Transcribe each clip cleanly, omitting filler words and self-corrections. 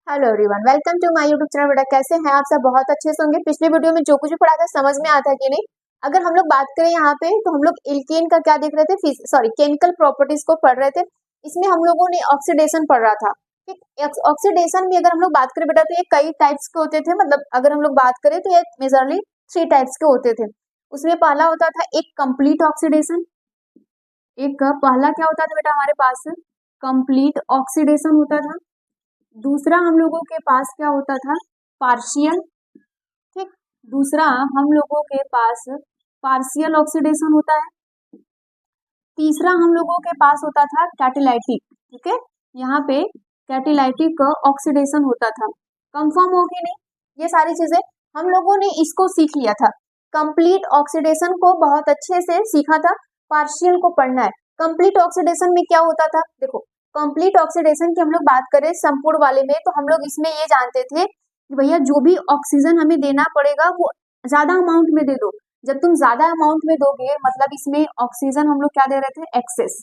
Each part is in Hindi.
Hello everyone, welcome to my YouTube channel. बेटा कैसे हैं आप सब? बहुत अच्छे से होंगे। पिछले वीडियो में जो कुछ भी पढ़ा था समझ में आता कि नहीं? अगर हम लोग बात करें यहाँ पे तो हम लोग एल्केन का क्या देख रहे थे, सॉरी केमिकल प्रॉपर्टीज को पढ़ रहे थे। इसमें हम लोगों ने ऑक्सीडेशन पढ़ रहा था। ठीक, ऑक्सीडेशन में अगर हम लोग बात करें बेटा तो ये कई टाइप्स के होते थे। मतलब अगर हम लोग बात करें तो ये मेजरली 3 टाइप्स के होते थे। उसमें पहला होता था एक कंप्लीट ऑक्सीडेशन। एक पहला क्या होता था बेटा हमारे पास? कंप्लीट ऑक्सीडेशन होता था। दूसरा हम लोगों के पास क्या होता था? पार्शियल। ठीक, दूसरा हम लोगों के पास पार्शियल ऑक्सीडेशन होता है। तीसरा हम लोगों के पास होता था कैटालाइटिक। ठीक है, यहाँ पे कैटालाइटिक ऑक्सीडेशन होता था। कंफर्म हो कि नहीं? ये सारी चीजें हम लोगों ने इसको सीख लिया था। कंप्लीट ऑक्सीडेशन को बहुत अच्छे से सीखा था। पार्शियल को पढ़ना है। कंप्लीट ऑक्सीडेशन में क्या होता था? देखो, कंप्लीट ऑक्सीडेशन की हम लोग बात करें संपूर्ण वाले में तो हम लोग इसमें ये जानते थे कि भैया जो भी ऑक्सीजन हमें देना पड़ेगा वो ज्यादा अमाउंट में दे दो। जब तुम ज्यादा अमाउंट में दोगे मतलब इसमें ऑक्सीजन हम लोग क्या दे रहे थे? एक्सेस।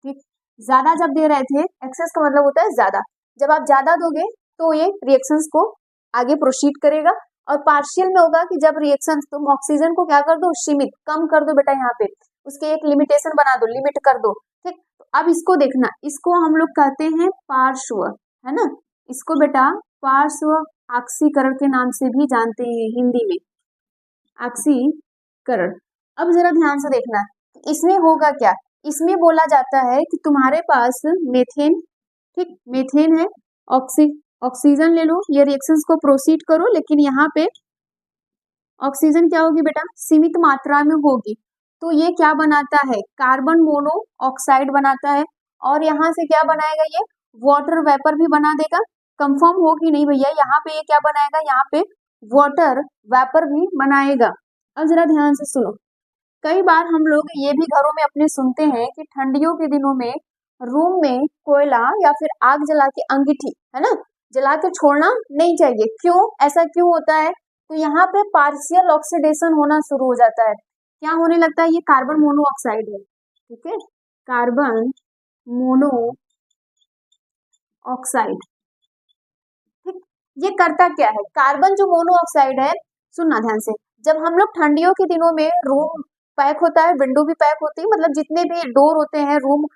ठीक, ज्यादा जब दे रहे थे, एक्सेस का मतलब होता है ज्यादा। जब आप ज्यादा दोगे तो ये रिएक्शंस को आगे प्रोसीड करेगा। और पार्शियल में होगा कि जब रिएक्शन तुम ऑक्सीजन को क्या कर दो? सीमित, कम कर दो बेटा। यहाँ पे उसके एक लिमिटेशन बना दो, लिमिट कर दो। ठीक, तो अब इसको देखना, इसको हम लोग कहते हैं पार्श्व, है ना? इसको बेटा पार्श्व ऑक्सीकरण के नाम से भी जानते हैं हिंदी में, ऑक्सीकरण। अब जरा ध्यान से देखना, इसमें होगा क्या? इसमें बोला जाता है कि तुम्हारे पास मेथेन, ठीक, मेथेन है, ऑक्सीजन ले लो, ये रिएक्शंस को प्रोसीड करो, लेकिन यहाँ पे ऑक्सीजन क्या होगी बेटा? सीमित मात्रा में होगी। तो ये क्या बनाता है? कार्बन मोनो ऑक्साइड बनाता है। और यहाँ से क्या बनाएगा? ये वाटर वेपर भी बना देगा। कंफर्म हो कि नहीं भैया? यहाँ पे ये क्या बनाएगा? यहाँ पे वाटर वेपर भी बनाएगा। अब जरा ध्यान से सुनो, कई बार हम लोग ये भी घरों में अपने सुनते हैं कि ठंडियों के दिनों में रूम में कोयला या फिर आग जला के, अंगीठी है ना, जला के छोड़ना नहीं चाहिए। क्यों? ऐसा क्यों होता है? तो यहाँ पे पार्शियल ऑक्सीडेशन होना शुरू हो जाता है। क्या होने लगता है? ये कार्बन मोनोऑक्साइड है। ठीक है, कार्बन मोनो ऑक्साइड। ठीक, ये करता क्या है? कार्बन जो मोनोऑक्साइड है, सुनना ध्यान से, जब हम लोग ठंडियों के दिनों में रूम पैक होता है, विंडो भी पैक होती है, मतलब जितने भी डोर होते हैं, रूम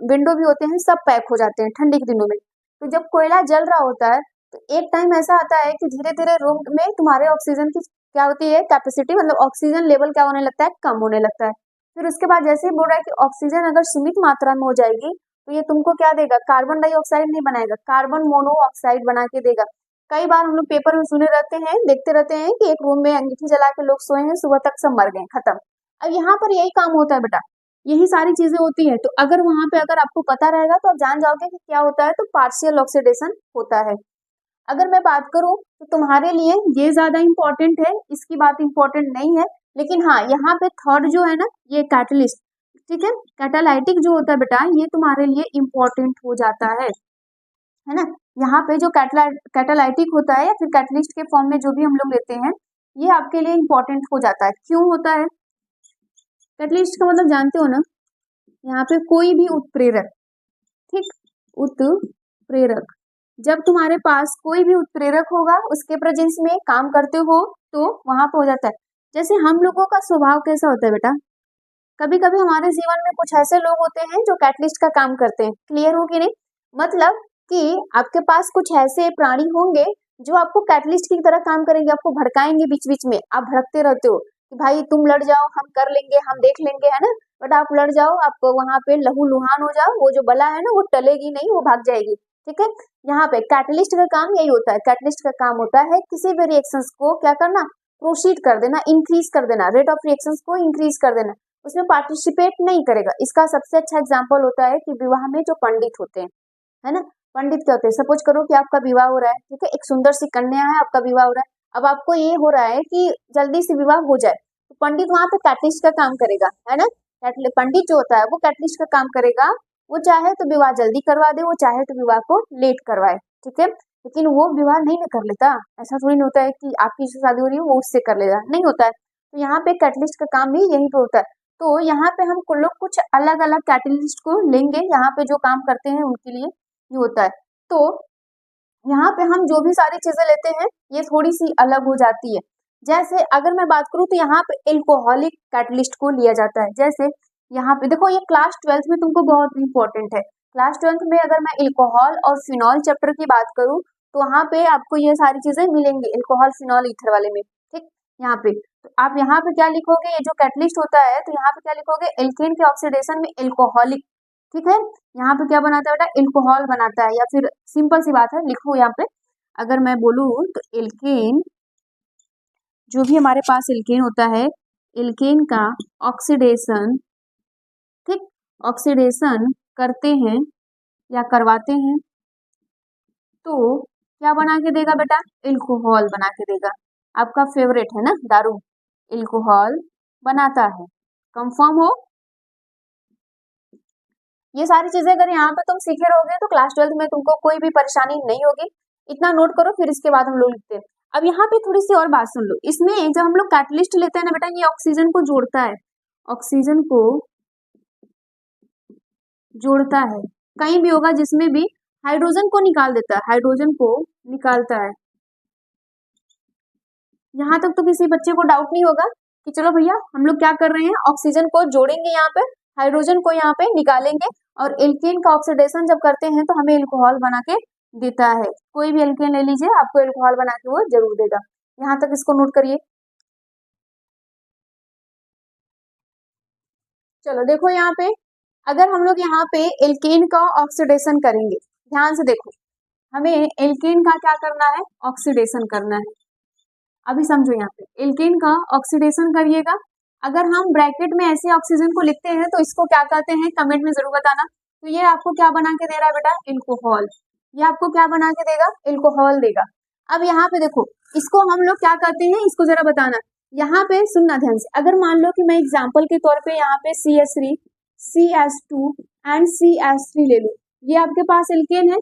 विंडो भी होते हैं, सब पैक हो जाते हैं ठंडी के दिनों में। तो जब कोयला जल रहा होता है तो एक टाइम ऐसा आता है कि धीरे धीरे रूम में तुम्हारे ऑक्सीजन की क्या होती है? कैपेसिटी, मतलब ऑक्सीजन लेवल क्या होने लगता है? कम होने लगता है। फिर उसके बाद जैसे ही बोल रहा है कि ऑक्सीजन अगर सीमित मात्रा में हो जाएगी तो ये तुमको क्या देगा? कार्बन डाइऑक्साइड नहीं बनाएगा, कार्बन मोनोऑक्साइड बना के देगा। कई बार हम लोग पेपर में सुने रहते हैं, देखते रहते हैं कि एक रूम में अंगीठी जला के लोग सोए हैं, सुबह तक सब मर गए, खत्म। अब यहाँ पर यही काम होता है बेटा, यही सारी चीजें होती है। तो अगर वहां पे अगर आपको पता रहेगा तो आप जान जाओगे कि क्या होता है। तो पार्शियल ऑक्सीडेशन होता है। अगर मैं बात करूं तो तुम्हारे लिए ये ज्यादा इंपॉर्टेंट है, इसकी बात इंपॉर्टेंट नहीं है। लेकिन हाँ, यहाँ पे थर्ड जो है ना, ये कैटलिस्ट, ठीक है, कैटालाइटिक जो होता है बेटा, ये तुम्हारे लिए इंपॉर्टेंट हो जाता है ना? यहाँ पे जो कैटालाइटिक होता है या फिर कैटलिस्ट के फॉर्म में जो भी हम लोग लेते हैं, ये आपके लिए इंपॉर्टेंट हो जाता है। क्यों होता है? कैटलिस्ट का मतलब जानते हो ना? यहाँ पे कोई भी उत्प्रेरक, ठीक, उत्प्रेरक, जब तुम्हारे पास कोई भी उत्प्रेरक होगा उसके प्रेजेंस में काम करते हो तो वहां पे हो जाता है। जैसे हम लोगों का स्वभाव कैसा होता है बेटा, कभी कभी हमारे जीवन में कुछ ऐसे लोग होते हैं जो कैटलिस्ट का काम करते हैं। क्लियर हो कि नहीं? मतलब कि आपके पास कुछ ऐसे प्राणी होंगे जो आपको कैटलिस्ट की तरह काम करेंगे, आपको भड़काएंगे बीच बीच में, आप भड़कते रहते हो कि भाई तुम लड़ जाओ, हम कर लेंगे, हम देख लेंगे, है ना? बट आप लड़ जाओ, आप वहां पे लहू लुहान हो जाओ, वो जो बला है ना वो टलेगी नहीं, वो भाग जाएगी। ठीक है, यहाँ पे कैटलिस्ट का काम यही होता है। कैटलिस्ट का काम होता है किसी भी रिएक्शंस को क्या करना? प्रोसीड कर देना, इंक्रीज कर देना, रेट ऑफ रिएक्शंस को इंक्रीज कर देना। उसमें पार्टिसिपेट नहीं करेगा। इसका सबसे अच्छा एग्जाम्पल होता है कि विवाह में जो पंडित होते हैं, है ना, पंडित क्या होते हैं? सपोज करो कि आपका विवाह हो रहा है, ठीक है, एक सुंदर सी कन्या है, आपका विवाह हो रहा है। अब आपको ये हो रहा है कि जल्दी से विवाह हो जाए, तो पंडित वहां पे कैटलिस्ट का काम करेगा, है ना? पंडित जो होता है वो कैटलिस्ट का काम करेगा। वो चाहे तो विवाह जल्दी करवा दे, वो चाहे तो विवाह को लेट करवाए। ठीक है, लेकिन वो विवाह नहीं ना कर लेता। ऐसा थोड़ी नहीं होता है कि आपकी जो शादी हो रही है वो उससे कर लेगा, नहीं होता है। तो यहाँ पे कैटलिस्ट का काम भी यही पे होता है। तो यहाँ पे हम लोग कुछ अलग अलग कैटलिस्ट को लेंगे, यहाँ पे जो काम करते हैं उनके लिए ये होता है। तो यहाँ पे हम जो भी सारी चीजें लेते हैं ये थोड़ी सी अलग हो जाती है। जैसे अगर मैं बात करूँ तो यहाँ पे एल्कोहलिक कैटलिस्ट को लिया जाता है। जैसे यहाँ पे देखो, ये क्लास 12th में तुमको बहुत इंपॉर्टेंट है। क्लास 12th में अगर मैं एल्कोहल और फिनॉल चैप्टर की बात करूँ तो वहाँ पे आपको ये सारी चीजें मिलेंगी, एल्कोहल फिनॉल ईथर वाले में। ठीक, यहाँ पे तो आप यहाँ पे क्या लिखोगे, ये जो कैटलिस्ट होता है तो यहाँ पे क्या लिखोगे, एल्केन के ऑक्सीडेशन में एल्कोहलिक। ठीक है, यहाँ पे क्या बनाता है बेटा, एल्कोहल बनाता है। या फिर सिंपल सी बात है, लिखो यहाँ पे, अगर मैं बोलूँ तो एल्केन, जो भी हमारे पास एल्केन होता है, एल्केन का ऑक्सीडेशन, ठीक, ऑक्सीडेशन करते हैं या करवाते हैं तो क्या बना के देगा बेटा, एल्कोहल बना के देगा। आपका फेवरेट है ना दारू, एल्कोहल बनाता है। कंफर्म हो? ये सारी चीजें अगर यहाँ पे तुम सीखे रहोगे तो क्लास 12th में तुमको कोई भी परेशानी नहीं होगी। इतना नोट करो, फिर इसके बाद हम लोग लिखते हैं। अब यहाँ पे थोड़ी सी और बात सुन लो, इसमें जब हम लोग कैटलिस्ट लेते हैं ना बेटा, ये ऑक्सीजन को जोड़ता है, ऑक्सीजन को जोड़ता है। कहीं भी होगा जिसमें भी हाइड्रोजन को निकाल देता है, हाइड्रोजन को निकालता है। यहाँ तक तो किसी बच्चे को डाउट नहीं होगा कि चलो भैया हम लोग क्या कर रहे हैं, ऑक्सीजन को जोड़ेंगे यहाँ पे, हाइड्रोजन को यहाँ पे निकालेंगे, और एल्केन का ऑक्सीडेशन जब करते हैं तो हमें एल्कोहल बना के देता है। कोई भी एल्केन ले लीजिए, आपको एल्कोहल बना के वो जरूर देगा। यहाँ तक इसको नोट करिए। चलो देखो यहाँ पे, अगर हम लोग यहाँ पे एल्केन का ऑक्सीडेशन करेंगे, ध्यान से देखो, हमें एल्केन का क्या करना है, ऑक्सीडेशन करना है। अभी समझो, यहाँ पे एल्केन का ऑक्सीडेशन करिएगा। अगर हम ब्रैकेट में ऐसे ऑक्सीजन को लिखते हैं तो इसको क्या कहते हैं, कमेंट में जरूर बताना। तो ये आपको क्या बना के दे रहा है बेटा, एल्कोहल। ये आपको क्या बना के देगा, एल्कोहल देगा। अब यहाँ पे देखो, इसको हम लोग क्या कहते हैं, इसको जरा बताना। यहाँ पे सुनना ध्यान से, अगर मान लो कि मैं एग्जाम्पल के तौर पे यहाँ पे CH3, CH2 एंड CH3 ले लूं, ये आपके पास एल्केन है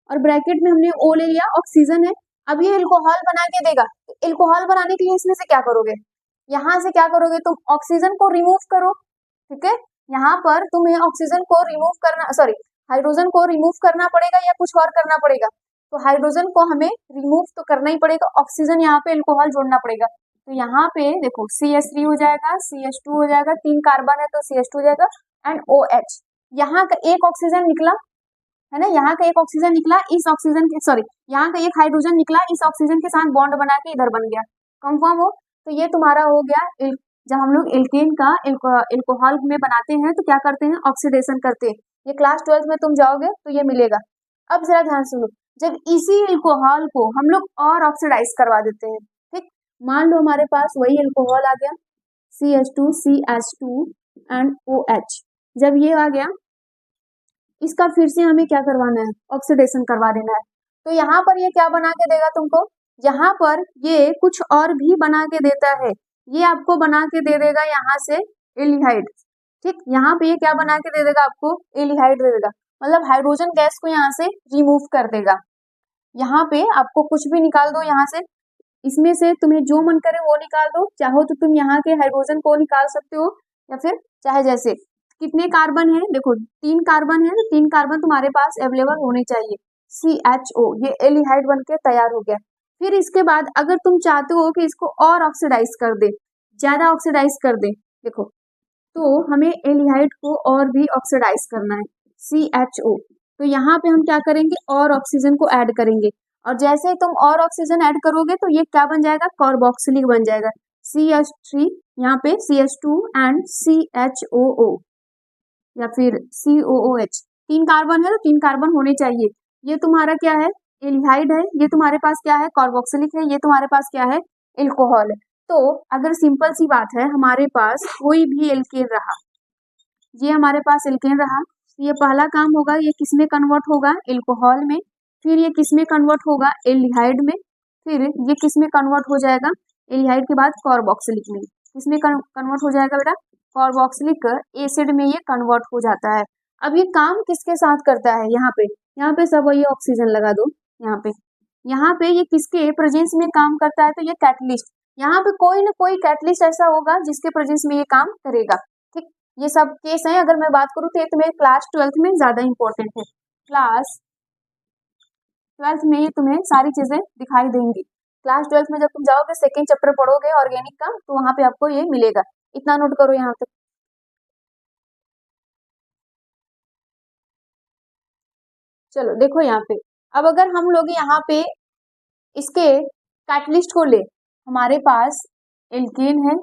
और ब्रैकेट में हमने O ले लिया, ऑक्सीजन है। अब ये एल्कोहल बना के देगा, तो एल्कोहल बनाने के लिए इसमें से क्या करोगे, यहाँ से क्या करोगे, तुम ऑक्सीजन को रिमूव करो। ठीक है, यहाँ पर तुम्हें ऑक्सीजन को रिमूव करना, सॉरी, हाइड्रोजन को रिमूव करना पड़ेगा या कुछ और करना पड़ेगा, तो हाइड्रोजन को हमें रिमूव तो करना ही पड़ेगा, ऑक्सीजन यहाँ पे एल्कोहल जोड़ना पड़ेगा। तो यहाँ पे देखो CH3 हो जाएगा, CH2 हो जाएगा, 3 कार्बन है तो CH2 हो जाएगा, एंड OH। यहाँ का एक ऑक्सीजन निकला है ना, यहाँ का एक ऑक्सीजन निकला, इस ऑक्सीजन के, सॉरी, यहाँ का एक हाइड्रोजन निकला, इस ऑक्सीजन के साथ बॉन्ड बना के इधर बन गया। कंफर्म हो? तो ये तुम्हारा हो गया। जब हम लोग एल्केन का एल्कोहल में बनाते हैं तो क्या करते हैं, ऑक्सीडेशन करते हैं। ये क्लास 12th में तुम जाओगे तो ये मिलेगा। अब जरा ध्यान सुनो, जब इसी एल्कोहल को हम लोग और ऑक्सीडाइज करवा देते हैं, ठीक, मान लो हमारे पास वही एल्कोहल आ गया, CH2 CH2 एंड OH। जब ये आ गया, इसका फिर से हमें क्या करवाना है, ऑक्सीडेशन करवा देना है। तो यहाँ पर ये क्या बना के देगा तुमको, यहाँ पर ये कुछ और भी बना के देता है। ये आपको बना के दे देगा यहाँ से एल्डिहाइड। ठीक, यहाँ पे ये क्या बना के दे देगा, आपको एल्डिहाइड दे देगा, मतलब हाइड्रोजन गैस को यहाँ से रिमूव कर देगा। यहाँ पे आपको कुछ भी निकाल दो, यहाँ से इसमें से तुम्हें जो मन करे वो निकाल दो। चाहो तो तुम यहाँ के हाइड्रोजन को निकाल सकते हो, या फिर चाहे जैसे, कितने कार्बन है, देखो 3 कार्बन है, तो 3 कार्बन तुम्हारे पास अवेलेबल होने चाहिए। CHO, ये एल्डिहाइड बन के तैयार हो गया। फिर इसके बाद अगर तुम चाहते हो कि इसको और ऑक्सीडाइज कर दे, ज्यादा ऑक्सीडाइज कर दे, देखो, तो हमें एल्डिहाइड को और भी ऑक्सीडाइज करना है, CHO। तो यहाँ पे हम क्या करेंगे, और ऑक्सीजन को ऐड करेंगे, और जैसे ही तुम और ऑक्सीजन ऐड करोगे तो ये क्या बन जाएगा, कार्बोक्सिलिक बन जाएगा। CH3, यहाँ पे CH2 एंड CHOO, या फिर COOH। 3 कार्बन है तो 3 कार्बन होने चाहिए। ये तुम्हारा क्या है, एल्डिहाइड है, ये तुम्हारे पास क्या है, कार्बोक्सिलिक है, ये तुम्हारे पास क्या है, एल्कोहल है। तो अगर सिंपल सी बात है, हमारे पास कोई भी एल्केन रहा, ये हमारे पास एल्केन रहा, ये पहला काम होगा, ये किसमें कन्वर्ट होगा, एल्कोहल में। फिर ये किसमें कन्वर्ट होगा, एल्डिहाइड में। फिर ये किसमें कन्वर्ट हो जाएगा, एल्डिहाइड के बाद कार्बोक्सिलिक में। किसमें कन्वर्ट हो जाएगा बेटा, कार्बोक्सिलिक एसिड में ये कन्वर्ट हो जाता है। अब ये काम किसके साथ करता है, यहाँ पे सब ये ऑक्सीजन लगा दो, यहाँ पे ये किसके प्रेजेंस में काम करता है, तो ये कैटलिस्ट। यहाँ पे कोई ना कोई कैटलिस्ट ऐसा होगा जिसके प्रेजेंस में ये काम करेगा। ठीक, ये सब केस है। अगर मैं बात करूँ तो ये तुम्हें क्लास 12th में ज्यादा इंपॉर्टेंट है, क्लास ट्वेल्थ में ये तुम्हें सारी चीजें दिखाई देंगी। क्लास 12 में जब तुम जाओगे सेकेंड चैप्टर पढ़ोगे ऑर्गेनिक का, तो वहां पे आपको ये मिलेगा। इतना नोट करो यहाँ तक। चलो देखो यहाँ पे, अब अगर हम लोग यहाँ पे इसके कैटलिस्ट को ले, हमारे पास एल्केन है।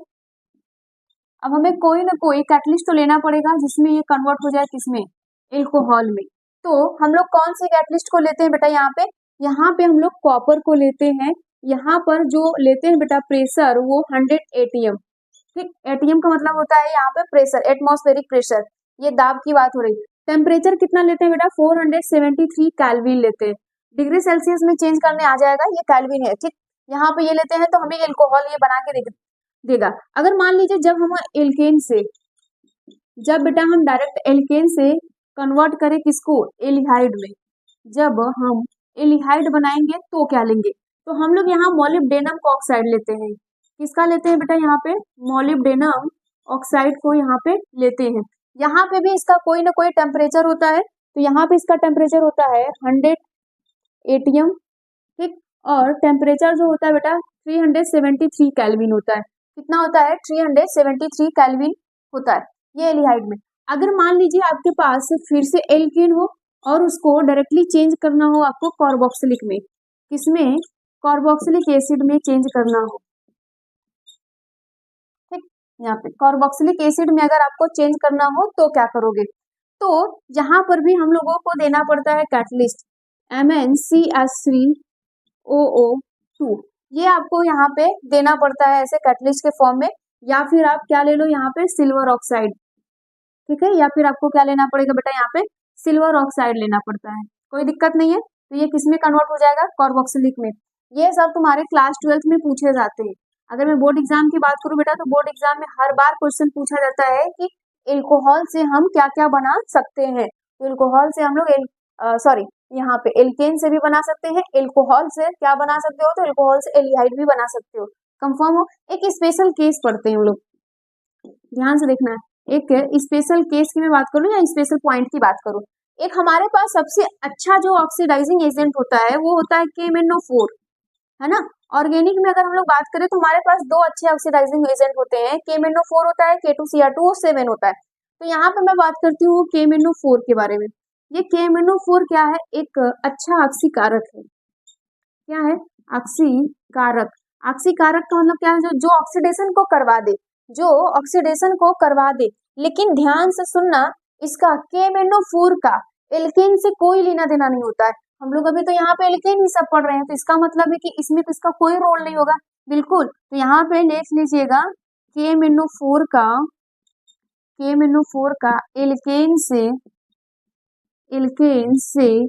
अब हमें कोई ना कोई कैटलिस्ट तो लेना पड़ेगा जिसमें ये कन्वर्ट हो जाए किसमें, एल्कोहल में। तो हम लोग कौन से कैटलिस्ट को लेते हैं बेटा, यहाँ पे हम लोग कॉपर को लेते हैं। यहाँ पर जो लेते हैं बेटा प्रेशर, वो 100 एटीएम। ठीक, एटीएम का मतलब होता है यहाँ पे प्रेशर, एटमॉस्फेरिक प्रेशर, ये दाब की बात हो रही है। टेम्परेचर कितना लेते हैं बेटा, 473 कैल्विन लेते हैं। डिग्री सेल्सियस में चेंज करने आ जाएगा, ये कैल्विन है। ठीक, यहाँ पे ये लेते हैं तो हमें एल्कोहल ये बना के देगा। अगर मान लीजिए जब हम एल्केन से, जब बेटा हम डायरेक्ट एल्केन से कन्वर्ट करें किसको, एल्डिहाइड में, जब हम एल्डिहाइड बनाएंगे तो क्या लेंगे, तो हम लोग यहाँ मोलिब्डेनम ऑक्साइड लेते हैं। किसका लेते हैं बेटा, यहाँ पे मोलिब्डेनम ऑक्साइड को यहाँ पे लेते हैं। यहाँ पे भी इसका कोई ना कोई टेम्परेचर होता है, तो यहाँ पे इसका टेम्परेचर होता है 100 एटीएम। ठीक, और टेम्परेचर जो होता है बेटा 373 कैल्विन होता है। कितना होता है, 373 कैल्विन होता है ये एल्डिहाइड में। अगर मान लीजिए आपके पास फिर से एल्केन हो और उसको डायरेक्टली चेंज करना हो आपको कार्बोक्सिलिक में, किसमें, कार्बोक्सिलिक एसिड में चेंज करना हो। ठीक, यहाँ पे कार्बोक्सिलिक एसिड में अगर आपको चेंज करना हो तो क्या करोगे, तो यहाँ पर भी हम लोगों को देना पड़ता है कैटलिस्ट MnCH3OO2, ये आपको यहाँ पे देना पड़ता है ऐसे कैटलिस्ट के फॉर्म में। या फिर आप क्या ले लो यहाँ पे, सिल्वर ऑक्साइड। ठीक है, या फिर आपको क्या लेना पड़ेगा बेटा, यहाँ पे सिल्वर ऑक्साइड लेना पड़ता है, कोई दिक्कत नहीं है। तो ये किसमें कन्वर्ट हो जाएगा, कार्बोक्सिलिक में। ये सब तुम्हारे क्लास 12 में पूछे जाते हैं। अगर मैं बोर्ड एग्जाम की बात करूं बेटा, तो बोर्ड एग्जाम में हर बार क्वेश्चन पूछा जाता है कि एल्कोहल से हम क्या क्या बना सकते हैं। तो एल्कोहल से हम लोग सॉरी, यहाँ पे एल्केन से भी बना सकते हैं। एल्कोहल से क्या बना सकते हो, तो एल्कोहल से एल्डिहाइड भी बना सकते हो। कंफर्म हो। एक स्पेशल केस पढ़ते हैं हम लोग, ध्यान से देखना है। एक स्पेशल केस की मैं बात करूं या स्पेशल पॉइंट की बात करूं, एक हमारे पास सबसे अच्छा जो ऑक्सीडाइजिंग एजेंट होता है वो होता है KMnO4, है ना। ऑर्गेनिक में अगर हम लोग बात करें तो हमारे पास दो अच्छे ऑक्सीडाइजिंग एजेंट होते हैं, KMnO4 होता है, K2Cr2 और 7 होता है। तो यहाँ पे मैं बात करती हूँ KMnO4 के बारे में। ये KMnO4 क्या है, एक अच्छा ऑक्सीकारक है। क्या है, ऑक्सीकारक। ऑक्सीकारक का मतलब क्या है, जो ऑक्सीडेशन को करवा दे, जो ऑक्सीडेशन को करवा दे। लेकिन ध्यान से सुनना, इसका KMnO4 का एल्केन से कोई लेना देना नहीं होता है। हम लोग अभी तो यहाँ पे एल्केन ही सब पढ़ रहे हैं, तो इसका मतलब है कि इसमें तो इसका कोई रोल नहीं होगा, बिल्कुल। तो यहाँ पे लिख लीजिएगा KMnO4 का एल्केन से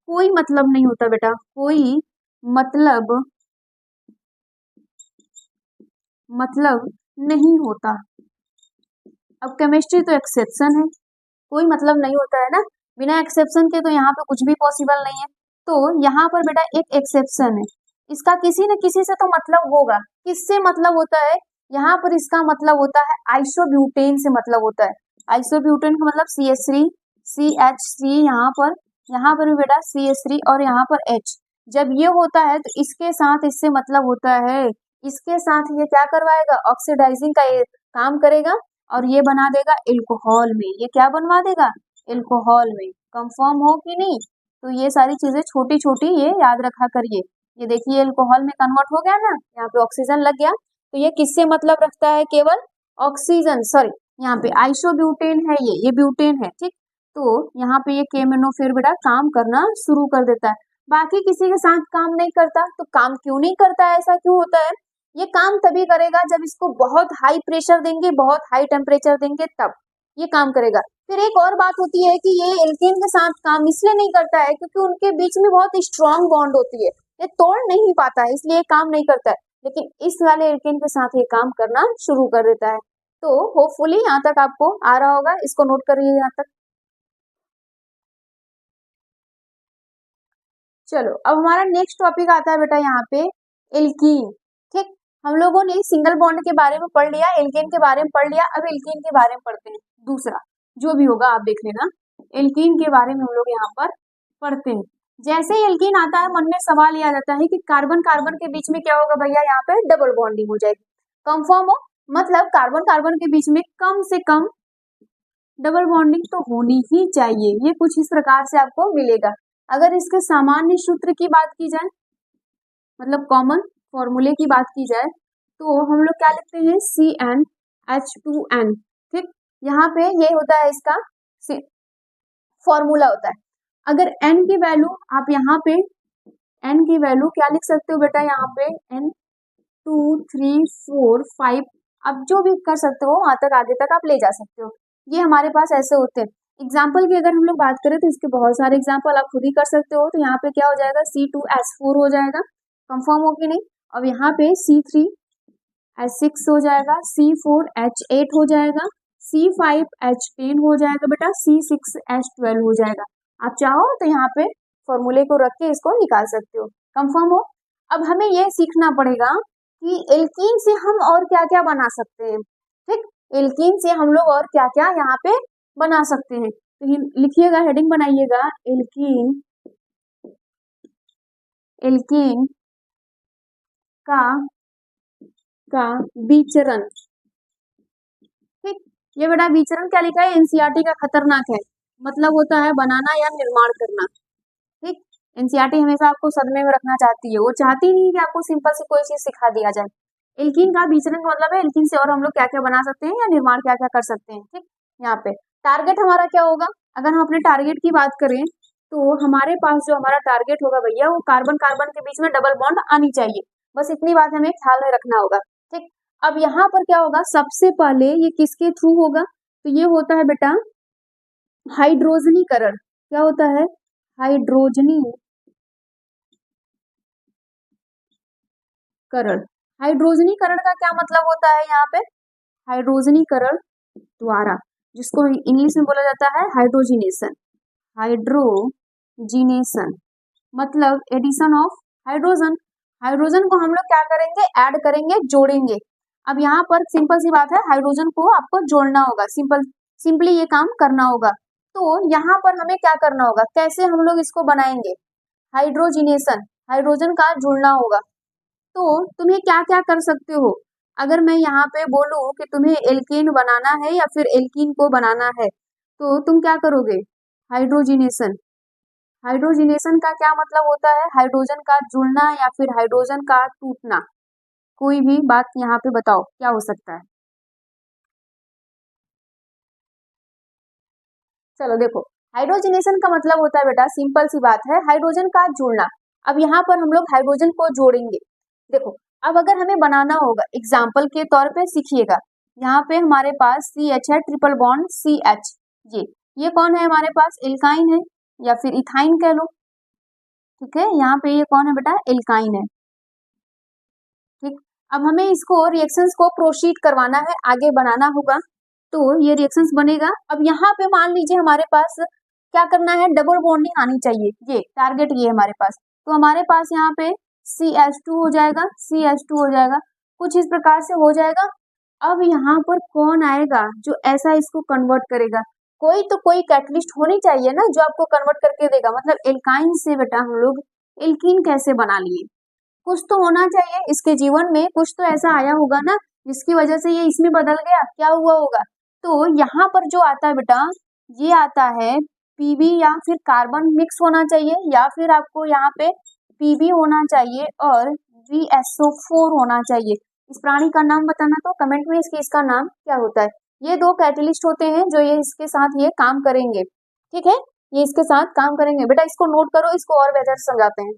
कोई मतलब नहीं होता बेटा, कोई मतलब नहीं होता। अब केमिस्ट्री तो एक्सेप्शन है, कोई मतलब नहीं होता है ना, बिना एक्सेप्शन के तो यहाँ पे कुछ भी पॉसिबल नहीं है। तो यहाँ पर बेटा एक एक्सेप्शन है, इसका किसी न किसी से तो मतलब होगा। किससे मतलब होता है, यहाँ पर इसका मतलब होता है आइसोब्यूटेन से मतलब होता है। आइसोब्यूटेन का मतलब CH3 CH3, यहाँ पर भी बेटा CH3 और यहाँ पर H। जब ये होता है तो इसके साथ इससे मतलब होता है, इसके साथ ये क्या करवाएगा, ऑक्सीडाइजिंग का ये काम करेगा और ये बना देगा एल्कोहल में। ये क्या बनवा देगा, एल्कोहल में। कंफर्म हो कि नहीं। तो ये सारी चीजें छोटी छोटी ये याद रखा करिए। ये देखिए एल्कोहल में कन्वर्ट हो गया ना, यहाँ पे ऑक्सीजन लग गया, तो ये किससे मतलब रखता है, केवल ऑक्सीजन, सॉरी यहाँ पे आइसोब्यूटेन है, ये ब्यूटेन है। ठीक, तो यहाँ पे ये KMnO फिर बेटा काम करना शुरू कर देता है, बाकी किसी के साथ काम नहीं करता। तो काम क्यों नहीं करता है, ऐसा क्यों होता है, ये काम तभी करेगा जब इसको बहुत हाई प्रेशर देंगे, बहुत हाई टेम्परेचर देंगे, तब ये काम करेगा। फिर एक और बात होती है कि ये एल्केन के साथ काम इसलिए नहीं करता है क्योंकि उनके बीच में बहुत स्ट्रांग बॉन्ड होती है, ये तोड़ नहीं पाता है, इसलिए काम नहीं करता है। लेकिन इस वाले एल्केन के साथ ये काम करना शुरू कर देता है। तो होपफुली यहाँ तक आपको आ रहा होगा, इसको नोट करिए यहाँ तक। चलो अब हमारा नेक्स्ट टॉपिक आता है बेटा यहाँ पे एल्कीन। ठीक, हम लोगों ने सिंगल बॉन्ड के बारे में पढ़ लिया, एल्केन के बारे में पढ़ लिया, अब एल्कीन के बारे में पढ़ते हैं। दूसरा जो भी होगा आप देख लेना, एल्कीन के बारे में हम लोग यहाँ पर पढ़ते हैं। जैसे ही एल्कीन आता है मन में सवाल ये आ जाता है कि कार्बन कार्बन के बीच में क्या होगा भैया, यहाँ पे डबल बॉन्डिंग हो जाएगी। कंफर्म हो, मतलब कार्बन कार्बन के बीच में कम से कम डबल बॉन्डिंग तो होनी ही चाहिए। ये कुछ इस प्रकार से आपको मिलेगा। अगर इसके सामान्य सूत्र की बात की जाए, मतलब कॉमन फॉर्मूले की बात की जाए, तो हम लोग क्या लिखते हैं, CnH2n। ठीक, यहाँ पे ये होता है इसका फॉर्मूला होता है। अगर n की वैल्यू आप यहाँ पे n की वैल्यू क्या लिख सकते हो बेटा, यहाँ पे n 2 3 4 5, आप जो भी कर सकते हो वहां तक आगे तक आप ले जा सकते हो। ये हमारे पास ऐसे होते हैं। एग्जाम्पल की अगर हम लोग बात करें तो इसके बहुत सारे एग्जाम्पल आप खुद ही कर सकते हो। तो यहाँ पे क्या हो जाएगा, C2H4 हो जाएगा, कंफर्म हो कि नहीं। अब यहाँ पे C3H6 हो जाएगा, C4H8 हो जाएगा, C5H10 हो जाएगा बेटा, C6H12 हो जाएगा। आप चाहो तो यहाँ पे फॉर्मूले को रख के इसको निकाल सकते हो। कंफर्म हो। अब हमें ये सीखना पड़ेगा कि एल्कीन से हम और क्या क्या बना सकते हैं। ठीक, एल्कीन से हम लोग और क्या क्या यहाँ पे बना सकते हैं। तो लिखिएगा, हेडिंग बनाइएगा, एल्कीन एल्कीन का विचरण। ठीक, ये बेटा विचरण क्या लिखा है, एनसीईआरटी का खतरनाक है, मतलब होता है बनाना या निर्माण करना। ठीक, एनसीईआरटी हमेशा आपको सदमे में रखना चाहती है, वो चाहती नहीं कि आपको सिंपल से कोई चीज सिखा दिया जाए। एल्कीन का विचरण का मतलब है एल्कीन से और हम लोग क्या क्या बना सकते हैं या निर्माण क्या क्या कर सकते हैं। ठीक, यहाँ पे टारगेट हमारा क्या होगा, अगर हम अपने टारगेट की बात करें तो हमारे पास जो हमारा टारगेट होगा भैया, वो कार्बन कार्बन के बीच में डबल बॉन्ड आनी चाहिए। बस इतनी बात हमें ख्याल में रखना होगा। ठीक, अब यहाँ पर क्या होगा, सबसे पहले ये किसके थ्रू होगा, तो ये होता है बेटा हाइड्रोजनीकरण। क्या होता है, हाइड्रोजनीकरण। हाइड्रोजनीकरण का क्या मतलब होता है, यहाँ पे हाइड्रोजनीकरण द्वारा, जिसको इंग्लिश में बोला जाता है हाइड्रोजिनेशन। हाइड्रोजिनेशन मतलब एडिशन ऑफ हाइड्रोजन। हाइड्रोजन को हम लोग क्या करेंगे, ऐड करेंगे, जोड़ेंगे। अब यहाँ पर सिंपल सी बात है, हाइड्रोजन को आपको जोड़ना होगा, सिंपली ये काम करना होगा। तो यहाँ पर हमें क्या करना होगा, कैसे हम लोग इसको बनाएंगे, हाइड्रोजिनेशन, हाइड्रोजन का जुड़ना होगा। तो तुम्हें क्या क्या कर सकते हो, अगर मैं यहाँ पे बोलूं कि तुम्हें एल्केन बनाना है या फिर एल्कीन को बनाना है, तो तुम क्या करोगे, हाइड्रोजिनेशन। हाइड्रोजिनेशन का क्या मतलब होता है, हाइड्रोजन का जुड़ना या फिर हाइड्रोजन का टूटना। कोई भी बात यहाँ पे बताओ क्या हो सकता है। चलो देखो, हाइड्रोजिनेशन का मतलब होता है बेटा, सिंपल सी बात है, हाइड्रोजन का जुड़ना। अब यहाँ पर हम लोग हाइड्रोजन को जोड़ेंगे। देखो, अब अगर हमें बनाना होगा, एग्जाम्पल के तौर पे सीखिएगा, यहाँ पे हमारे पास CH है, ट्रिपल बॉन्ड CH। ये कौन है हमारे पास, एल्काइन है या फिर इथाइन कह लो। ठीक है, यहाँ पे ये कौन है बेटा, एल्काइन है। ठीक, अब हमें इसको रिएक्शंस को प्रोसीड करवाना है, आगे बनाना होगा, तो ये रिएक्शंस बनेगा। अब यहाँ पे मान लीजिए हमारे पास क्या करना है, डबल बॉन्डिंग आनी चाहिए, ये टारगेट ये हमारे पास। तो हमारे पास यहाँ पे CH2 हो जाएगा, CH2 हो जाएगा, कुछ इस प्रकार से हो जाएगा। अब यहाँ पर कौन आएगा जो ऐसा इसको कन्वर्ट करेगा, कोई तो कोई कैटलिस्ट होनी चाहिए ना, जो आपको कन्वर्ट करके देगा। मतलब एल्काइन से बेटा हम लोग एल्कीन कैसे बना लिए, कुछ तो होना चाहिए इसके जीवन में, कुछ तो ऐसा आया होगा ना जिसकी वजह से ये इसमें बदल गया, क्या हुआ होगा। तो यहाँ पर जो आता है बेटा, ये आता है पीबी, या फिर कार्बन मिक्स होना चाहिए, या फिर आपको यहाँ पे पीबी होना चाहिए और VSO4 होना चाहिए। इस प्राणी का नाम बताना तो कमेंट में इसका नाम क्या होता है। ये दो कैटलिस्ट होते हैं जो ये इसके साथ ये काम करेंगे। ठीक है, ये इसके साथ काम करेंगे बेटा, इसको नोट करो, इसको और बेहतर समझाते हैं।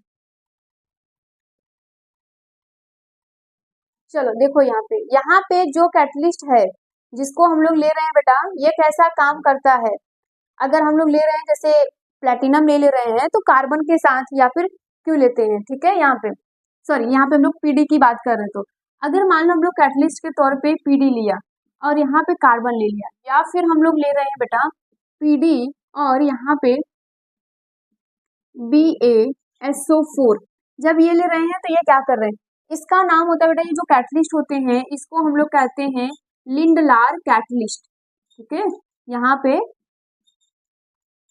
चलो देखो, यहाँ पे जो कैटलिस्ट है जिसको हम लोग ले रहे हैं बेटा, ये कैसा काम करता है। अगर हम लोग ले रहे हैं जैसे प्लेटिनम ले रहे हैं, तो कार्बन के साथ या फिर क्यों लेते हैं, ठीक है, यहाँ पे सॉरी, यहाँ पे हम लोग पीडी की बात कर रहे हैं। तो अगर मान लो हम लोग कैटलिस्ट के तौर पे पीडी लिया और यहाँ पे कार्बन ले लिया, या फिर हम लोग ले रहे हैं बेटा पीडी और यहाँ पे BaSO4, जब ये ले रहे हैं तो ये क्या कर रहे हैं, इसका नाम होता है बेटा, ये जो कैटलिस्ट होते हैं इसको हम लोग कहते हैं लिंडलार कैटलिस्ट। ठीक है, यहाँ पे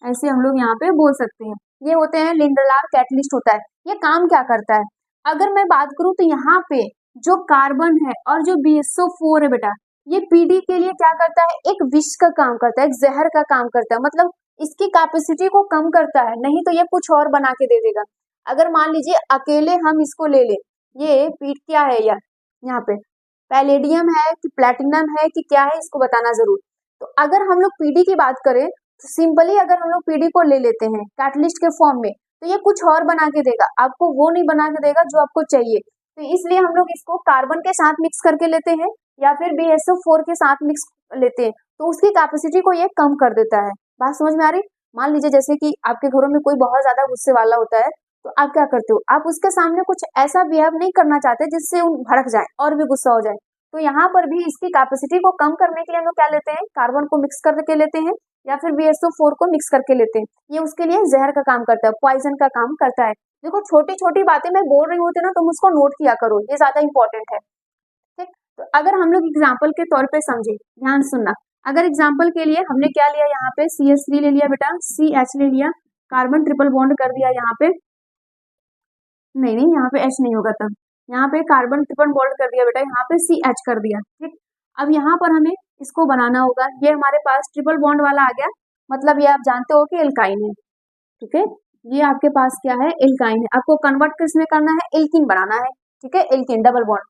ऐसे हम लोग यहाँ पे बोल सकते हैं ये होते हैं लिंडलार कैटलिस्ट होता है। ये काम क्या करता है, अगर मैं बात करूं तो यहाँ पे जो कार्बन है और जो BSO4 है बेटा, ये पीडी के लिए क्या करता है, एक विष का काम करता है, एक जहर का काम करता है, मतलब इसकी कैपेसिटी को कम करता है, नहीं तो ये कुछ और बना के दे देगा। अगर मान लीजिए अकेले हम इसको ले ले, ये पीड क्या है यार, यहाँ पे पैलेडियम है कि प्लेटिनम है कि क्या है, इसको बताना जरूर। तो अगर हम लोग पीडी की बात करें तो सिंपली अगर हम लोग पीडी को ले लेते हैं कैटलिस्ट के फॉर्म में, तो ये कुछ और बना के देगा, आपको वो नहीं बना के देगा जो आपको चाहिए। तो इसलिए हम लोग इसको कार्बन के साथ मिक्स करके लेते हैं या फिर BSO4 के साथ मिक्स लेते हैं, तो उसकी कैपेसिटी को ये कम कर देता है। बात समझ में आ रही? मान लीजिए जैसे कि आपके घरों में कोई बहुत ज्यादा गुस्से वाला होता है, तो आप क्या करते हो, आप उसके सामने कुछ ऐसा बिहेव नहीं करना चाहते जिससे वो भड़क जाए और भी गुस्सा हो जाए। तो यहाँ पर भी इसकी कैपेसिटी को कम करने के लिए हम लोग क्या लेते हैं, कार्बन को मिक्स करके लेते हैं या फिर BSO4 को मिक्स करके लेते हैं। ये उसके लिए जहर का काम करता है, पॉइजन का काम करता है। देखो छोटी छोटी बातें मैं बोल रही होती ना, तुम उसको नोट किया करो, ये ज्यादा इंपॉर्टेंट है। ठीक, तो अगर हम लोग एग्जाम्पल के तौर पे समझे, ध्यान सुनना, अगर एग्जाम्पल के लिए हमने क्या लिया, यहाँ पे CH3 ले लिया बेटा, CH ले लिया, कार्बन ट्रिपल बॉन्ड कर दिया यहाँ पे, नहीं नहीं यहाँ पे H नहीं होगा, तब यहाँ पे कार्बन ट्रिपल बॉन्ड कर दिया बेटा, यहाँ पे CH कर दिया। ठीक, अब यहाँ पर हमें इसको बनाना होगा, ये हमारे पास ट्रिपल बॉन्ड वाला आ गया, मतलब ये आप जानते हो कि एल्काइन है। ठीक है, ये आपके पास क्या है, एल्काइन है, आपको कन्वर्ट किसमें करना है, एल्कीन बनाना है। ठीक है, एल्कीन डबल बॉन्ड,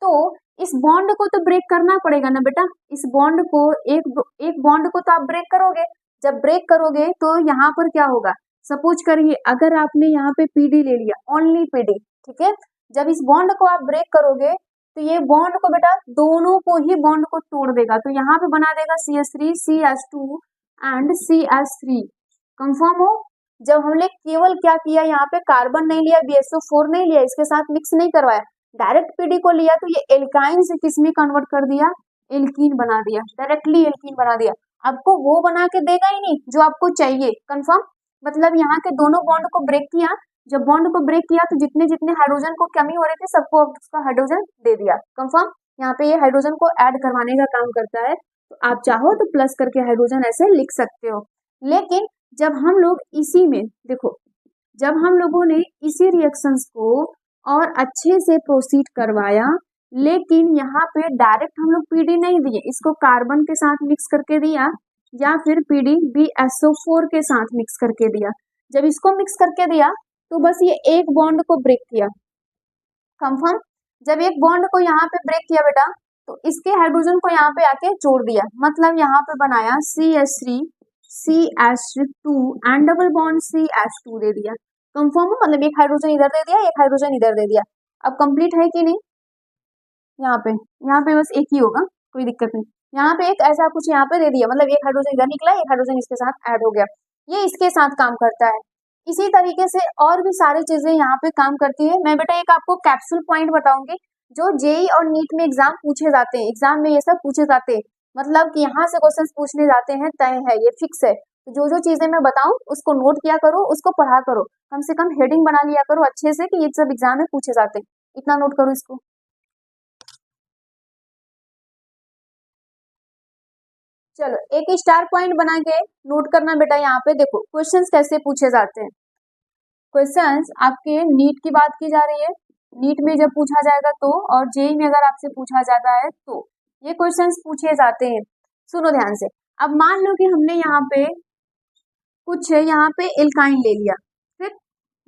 तो इस बॉन्ड को तो ब्रेक करना पड़ेगा ना बेटा, इस बॉन्ड को एक बॉन्ड को तो आप ब्रेक करोगे, जब ब्रेक करोगे तो यहाँ पर क्या होगा, सपोज करिए अगर आपने यहाँ पे पीडी ले लिया, ओनली पीडी, ठीक है, जब इस बॉन्ड को आप ब्रेक करोगे तो ये बॉन्ड को बेटा दोनों को ही बॉन्ड को तोड़ देगा, तो यहाँ पे बना देगा CH3 CH2 and CH3। Confirm हो? जब हमने केवल क्या किया, यहाँ पे कार्बन नहीं लिया, BSO4 नहीं लिया, इसके साथ मिक्स नहीं करवाया, डायरेक्ट पीडी को लिया, तो ये एल्काइन से किसमें कन्वर्ट कर दिया, एल्कीन बना दिया, डायरेक्टली एल्कीन बना दिया। आपको वो बना के देगा ही नहीं जो आपको चाहिए। कंफर्म? मतलब यहाँ के दोनों बॉन्ड को ब्रेक किया, जब बॉन्ड को ब्रेक किया तो जितने जितने हाइड्रोजन को कमी हो रही थी सबको उसका हाइड्रोजन दे दिया। कंफर्म? यहाँ पे ये हाइड्रोजन को ऐड करवाने का काम करता है, तो आप चाहो तो प्लस करके हाइड्रोजन ऐसे लिख सकते हो। लेकिन जब हम लोग इसी में देखो, जब हम लोगों ने इसी रिएक्शंस को और अच्छे से प्रोसीड करवाया, लेकिन यहाँ पे डायरेक्ट हम लोग पीडी नहीं दिए, इसको कार्बन के साथ मिक्स करके दिया या फिर पीडी BSO4 के साथ मिक्स करके दिया। जब इसको मिक्स करके दिया तो बस ये एक बॉन्ड को ब्रेक किया। कंफर्म? जब एक बॉन्ड को यहाँ पे ब्रेक किया बेटा, तो इसके हाइड्रोजन को यहाँ पे आके जोड़ दिया, मतलब यहाँ पे बनाया CH3 CH2 and double bond CH2 दे दिया। कंफर्म? मतलब एक हाइड्रोजन इधर दे दिया, एक हाइड्रोजन इधर दे दिया। अब कंप्लीट है कि नहीं? यहाँ पे बस एक ही होगा, कोई दिक्कत नहीं। यहाँ पे एक ऐसा कुछ यहाँ पे दे दिया, मतलब एक हाइड्रोजन इधर निकला, एक हाइड्रोजन इसके साथ ऐड हो गया, ये इसके साथ काम करता है। इसी तरीके से और भी सारी चीजें यहाँ पे काम करती है। मैं बेटा एक आपको कैप्सूल पॉइंट बताऊंगी जो जेई और नीट में एग्जाम पूछे जाते हैं, एग्जाम में ये सब पूछे जाते हैं, मतलब कि यहाँ से क्वेश्चन पूछने जाते हैं, तय है, ये फिक्स है। तो जो जो चीजें मैं बताऊं उसको नोट किया करो, उसको पढ़ा करो, कम से कम हेडिंग बना लिया करो अच्छे से कि ये सब एग्जाम में पूछे जाते हैं, इतना नोट करो इसको। चलो एक स्टार पॉइंट बना के नोट करना बेटा, यहाँ पे देखो क्वेश्चंस कैसे पूछे जाते हैं। क्वेश्चंस आपके नीट की बात की जा रही है, नीट में जब पूछा जाएगा तो, और जेई में अगर आपसे पूछा जाता है तो ये क्वेश्चंस पूछे जाते हैं। सुनो ध्यान से, अब मान लो कि हमने यहाँ पे कुछ यहाँ पे एल्काइन ले लिया, ठीक,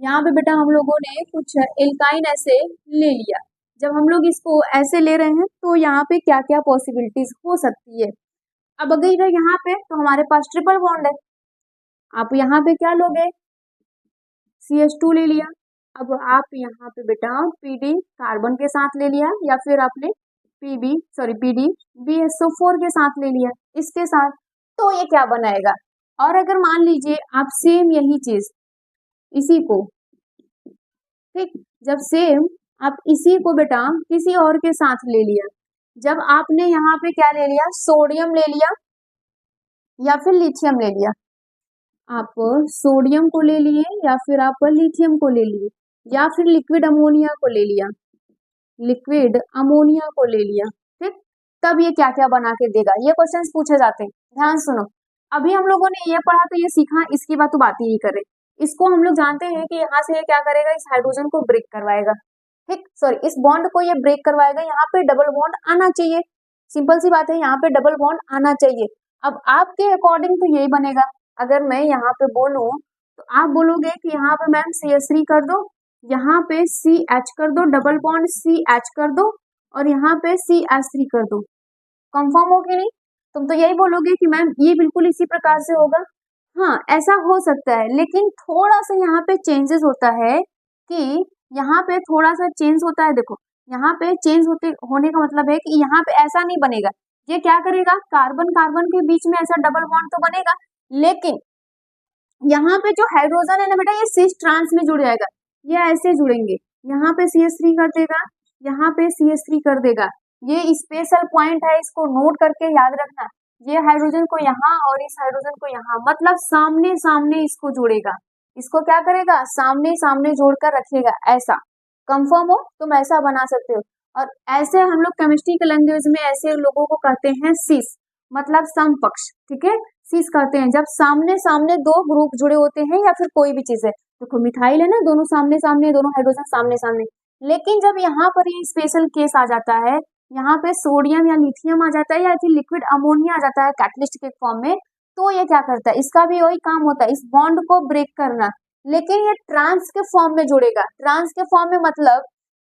यहाँ पे बेटा हम लोगों ने कुछ एल्काइन ऐसे ले लिया, जब हम लोग इसको ऐसे ले रहे हैं तो यहाँ पे क्या क्या पॉसिबिलिटीज हो सकती है। अब अगर यहाँ पे तो हमारे पास ट्रिपल बॉन्ड है, आप यहाँ पे क्या लोगे, CH2 ले लिया। अब आप यहाँ पे बेटा पीडी कार्बन के साथ ले लिया या फिर आपने पीडी BSO4 के साथ ले लिया, इसके साथ, तो ये क्या बनाएगा। और अगर मान लीजिए आप सेम यही चीज इसी को, ठीक, जब सेम आप इसी को बेटा किसी और के साथ ले लिया, जब आपने यहाँ पे क्या ले लिया, सोडियम ले लिया या फिर लिथियम ले लिया, आप सोडियम को ले लिए या फिर आप लिथियम को ले लिए या फिर लिक्विड अमोनिया को ले लिया, लिक्विड अमोनिया को ले लिया, ठीक, तब ये क्या क्या बना के देगा, ये क्वेश्चंस पूछे जाते हैं। ध्यान सुनो, अभी हम लोगों ने ये पढ़ा तो ये सीखा, इसकी बात तो बात ही नहीं कर रहे, इसको हम लोग जानते हैं कि यहाँ से ये क्या करेगा, इस हाइड्रोजन को ब्रेक करवाएगा, ठीक, सॉरी इस बॉन्ड को ये ब्रेक करवाएगा, यहाँ पे डबल बॉन्ड आना चाहिए, सिंपल सी बात है, यहाँ पे डबल बॉन्ड आना चाहिए। अब आपके अकॉर्डिंग तो यही बनेगा, अगर मैं यहाँ पे बोलूं तो आप बोलोगे कि यहाँ पे मैम CH3 कर दो, यहाँ पे CH कर दो, डबल बॉन्ड CH कर दो, और यहाँ पे CH3 कर दो, कंफर्म हो कि नहीं? तुम तो यही बोलोगे कि मैम ये बिल्कुल इसी प्रकार से होगा। हाँ, ऐसा हो सकता है, लेकिन थोड़ा सा यहाँ पे चेंजेस होता है, कि यहाँ पे थोड़ा सा चेंज होता है, देखो यहाँ पे चेंज होने का मतलब है कि यहाँ पे ऐसा नहीं बनेगा, ये क्या करेगा, कार्बन कार्बन के बीच में ऐसा डबल बॉन्ड तो बनेगा, लेकिन यहाँ पे जो हाइड्रोजन है ना बेटा, ये सिस ट्रांस में जुड़ जाएगा, ये ऐसे जुड़ेंगे, यहाँ पे CH3 कर देगा, यहाँ पे CH3 कर देगा, ये स्पेशल पॉइंट है, इसको नोट करके याद रखना, ये हाइड्रोजन को यहाँ और इस हाइड्रोजन को यहाँ, मतलब सामने सामने इसको जोड़ेगा, इसको क्या करेगा, सामने सामने जोड़कर रखेगा, ऐसा कंफर्म हो, तुम ऐसा बना सकते हो। और ऐसे हम लोग केमिस्ट्री के लैंग्वेज में ऐसे लोगों को कहते हैं सिस, मतलब समपक्ष, ठीक है, सिस कहते हैं जब सामने सामने दो ग्रुप जुड़े होते हैं, या फिर कोई भी चीज है, देखो मिथाइल है ना, दोनों सामने सामने, दोनों हाइड्रोजन सामने सामने, लेकिन जब यहाँ पर ये स्पेशल केस आ जाता है, यहाँ पे सोडियम या लिथियम आ जाता है, या फिर लिक्विड अमोनिया आ जाता है कैटलिस्ट के फॉर्म में, तो ये क्या करता है, इसका भी वही काम होता है, इस बॉन्ड को ब्रेक करना, लेकिन ये ट्रांस के फॉर्म में जुड़ेगा, ट्रांस के फॉर्म में मतलब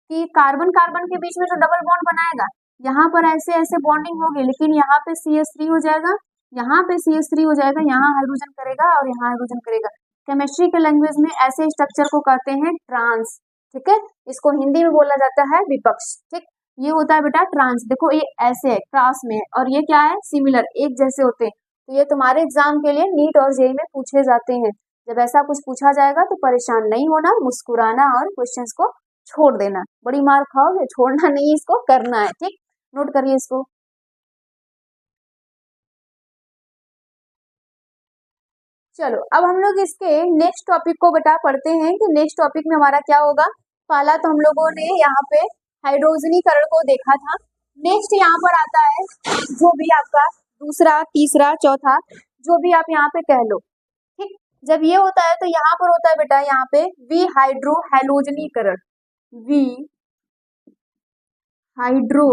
कि कार्बन कार्बन के बीच में जो डबल बॉन्ड बनाएगा, यहाँ पर ऐसे ऐसे बॉन्डिंग होगी, लेकिन यहाँ पे CH3 हो जाएगा, यहाँ पे CH3 हो जाएगा, यहाँ हाइड्रोजन करेगा और यहाँ हाइड्रोजन करेगा, केमिस्ट्री के लैंग्वेज में ऐसे स्ट्रक्चर को कहते हैं ट्रांस, ठीक है, इसको हिंदी में बोला जाता है विपक्ष, ठीक, ये होता है बेटा ट्रांस, देखो ये ऐसे है क्रॉस में, और ये क्या है, सिमिलर, एक जैसे होते हैं, तो ये तुम्हारे एग्जाम के लिए नीट और जेईई में पूछे जाते हैं, जब ऐसा कुछ पूछा जाएगा तो परेशान नहीं होना, मुस्कुराना और क्वेश्चंस को छोड़ देना, बड़ी मार खाओगे, छोड़ना नहीं, इसको करना है, ठीक, नोट करिए इसको। चलो अब हम लोग इसके नेक्स्ट टॉपिक को बेटा पढ़ते हैं कि नेक्स्ट टॉपिक में हमारा क्या होगा। पहला तो हम लोगों ने यहाँ पे हाइड्रोजनीकरण को देखा था, नेक्स्ट यहाँ पर आता है जो भी आपका दूसरा तीसरा चौथा जो भी आप यहाँ पे कह लो, ठीक, जब ये होता है तो यहाँ पर होता है बेटा, यहाँ पे वी हाइड्रो हैलोजनीकरण, वी हाइड्रो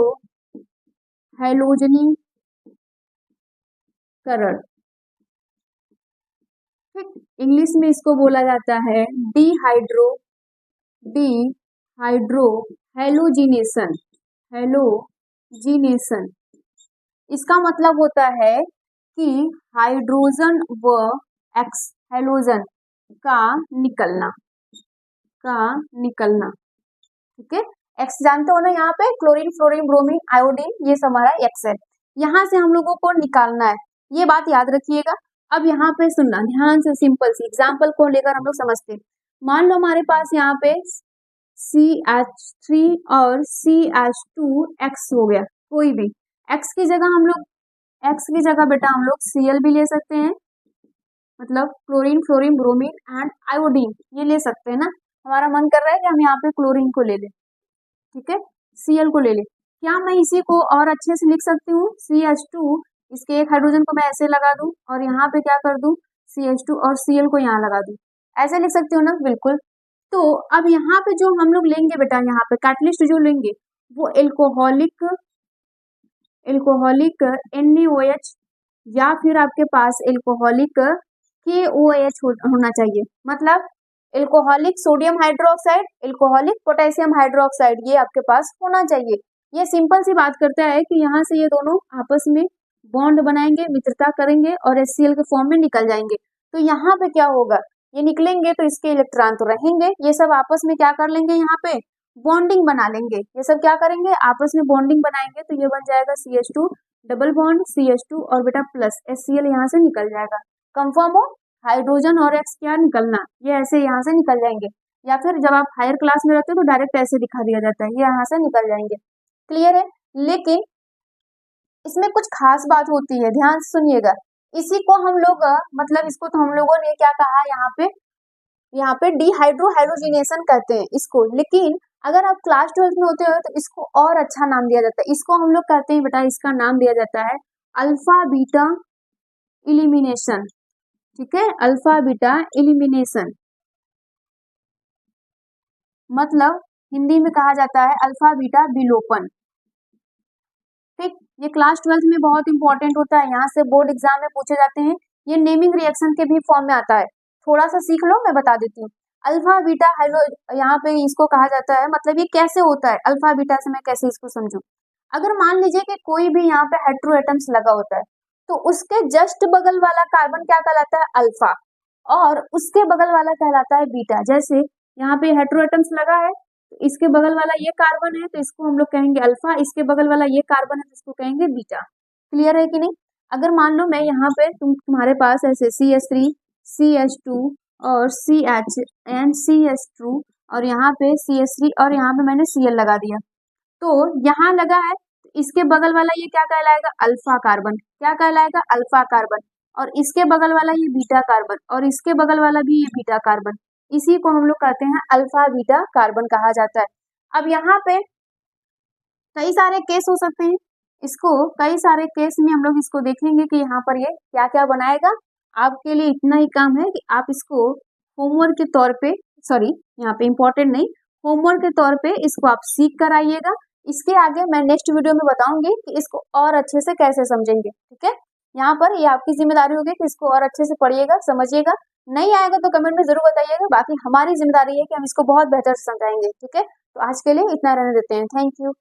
हैलोजनीकरण, ठीक, इंग्लिश में इसको बोला जाता है डिहाइड्रो हैलोजिनेशन, हैलोजिनेशन, इसका मतलब होता है कि हाइड्रोजन व एक्स हैलोजन का निकलना, ठीक है, एक्स जानते हो ना, यहाँ पे क्लोरीन फ्लोरीन ब्रोमीन आयोडीन, ये सब हमारा एक्स है, यहाँ से हम लोगों को निकालना है, ये बात याद रखिएगा। अब यहाँ पे सुनना ध्यान से, सिंपल सी एग्जाम्पल को लेकर हम लोग समझते हैं, मान लो हमारे पास यहाँ पे CH3 और CH2X हो गया, कोई भी X की जगह हम लोग, X की जगह बेटा हम लोग Cl भी ले सकते हैं, मतलब chlorine fluorine bromine and iodine, ये ले सकते हैं ना, हमारा मन कर रहा है कि हम यहाँ पे क्लोरीन को ले लें, ठीक है, Cl को ले ले, क्या मैं इसी को और अच्छे से लिख सकती हूँ, CH2, इसके एक हाइड्रोजन को मैं ऐसे लगा दूं और यहाँ पे क्या कर दूं, CH2 और Cl को यहाँ लगा दूं, ऐसे लिख सकती हूँ ना, बिल्कुल। तो अब यहाँ पे जो हम लोग लेंगे बेटा, यहाँ पे कैटलिस्ट जो लेंगे वो एल्कोहलिक NaOH, या फिर आपके पास एल्कोहलिक KOH होना चाहिए, मतलब alcoholic sodium hydroxide, alcoholic potassium hydroxide, ये आपके पास होना चाहिए। ये सिंपल सी बात करता है कि यहाँ से ये दोनों आपस में बॉन्ड बनाएंगे, मित्रता करेंगे और HCl के फॉर्म में निकल जाएंगे, तो यहाँ पे क्या होगा, ये निकलेंगे तो इसके इलेक्ट्रॉन तो रहेंगे, ये सब आपस में क्या कर लेंगे, यहाँ पे बॉन्डिंग बना लेंगे, ये सब क्या करेंगे, आपस में बॉन्डिंग बनाएंगे, तो ये बन जाएगा CH2 डबल बॉन्ड CH2 और बेटा प्लस HCl यहाँ से निकल जाएगा, कंफर्म हो, हाइड्रोजन और एक्स क्या निकलना, ये ऐसे यहाँ से निकल जाएंगे, या फिर जब आप हायर क्लास में रहते हो तो डायरेक्ट ऐसे दिखा दिया जाता है, ये यहाँ से निकल जाएंगे, क्लियर है। लेकिन इसमें कुछ खास बात होती है, ध्यान से सुनिएगा, इसी को हम लोग मतलब इसको तो हम लोगों ने क्या कहा, यहाँ पे डिहाइड्रो हैलोजिनेशन कहते हैं इसको, लेकिन अगर आप क्लास 12 में होते हो तो इसको और अच्छा नाम दिया जाता है, इसको हम लोग कहते हैं बेटा, इसका नाम दिया जाता है अल्फा बीटा इलिमिनेशन, ठीक है, अल्फा बीटा इलिमिनेशन, मतलब हिंदी में कहा जाता है अल्फा बीटा विलोपन। ठीक, ये क्लास 12th में बहुत इंपॉर्टेंट होता है, यहाँ से बोर्ड एग्जाम में पूछे जाते हैं। ये नेमिंग रिएक्शन के भी फॉर्म में आता है, थोड़ा सा सीख लो, मैं बता देती हूँ। अल्फा बीटा हाइड्रो, यहाँ पे इसको कहा जाता है, मतलब ये कैसे होता है, अल्फा बीटा से मैं कैसे इसको समझूं। अगर मान लीजिए कि कोई भी यहाँ पे हेटेरो एटम्स लगा होता है, तो उसके जस्ट बगल वाला कार्बन क्या कहलाता है, अल्फा, और उसके बगल वाला कहलाता है बीटा। जैसे यहाँ पे हेटेरो एटम्स लगा है, तो इसके बगल वाला ये कार्बन है तो इसको हम लोग कहेंगे अल्फा, इसके बगल वाला ये कार्बन है तो इसको कहेंगे बीटा। क्लियर है कि नहीं। अगर मान लो मैं यहाँ पे तुम्हारे पास ऐसे CH3 CH2 और CH एंड CH2 और यहाँ पे CH3 और यहाँ पे मैंने Cl लगा दिया, तो यहाँ लगा है, इसके बगल वाला ये क्या कहलाएगा, अल्फा कार्बन। क्या कहलाएगा, अल्फा कार्बन। और इसके बगल वाला ये बीटा कार्बन, और इसके बगल वाला भी ये बीटा कार्बन। इसी को हम लोग कहते हैं अल्फा बीटा कार्बन कहा जाता है। अब यहाँ पे कई सारे केस हो सकते हैं, इसको कई सारे केस में हम लोग इसको देखेंगे कि यहाँ पर ये क्या क्या बनाएगा। आपके लिए इतना ही काम है कि आप इसको होमवर्क के तौर पे, सॉरी यहाँ पे इम्पोर्टेंट नहीं, होमवर्क के तौर पे इसको आप सीख कर आइएगा। इसके आगे मैं नेक्स्ट वीडियो में बताऊंगी कि इसको और अच्छे से कैसे समझेंगे। ठीक है, यहाँ पर ये आपकी जिम्मेदारी होगी कि इसको और अच्छे से पढ़िएगा, समझिएगा। नहीं आएगा तो कमेंट में जरूर बताइएगा, बाकी हमारी जिम्मेदारी है कि हम इसको बहुत बेहतर से समझाएंगे। ठीक है, तो आज के लिए इतना रहने देते हैं। Thank you.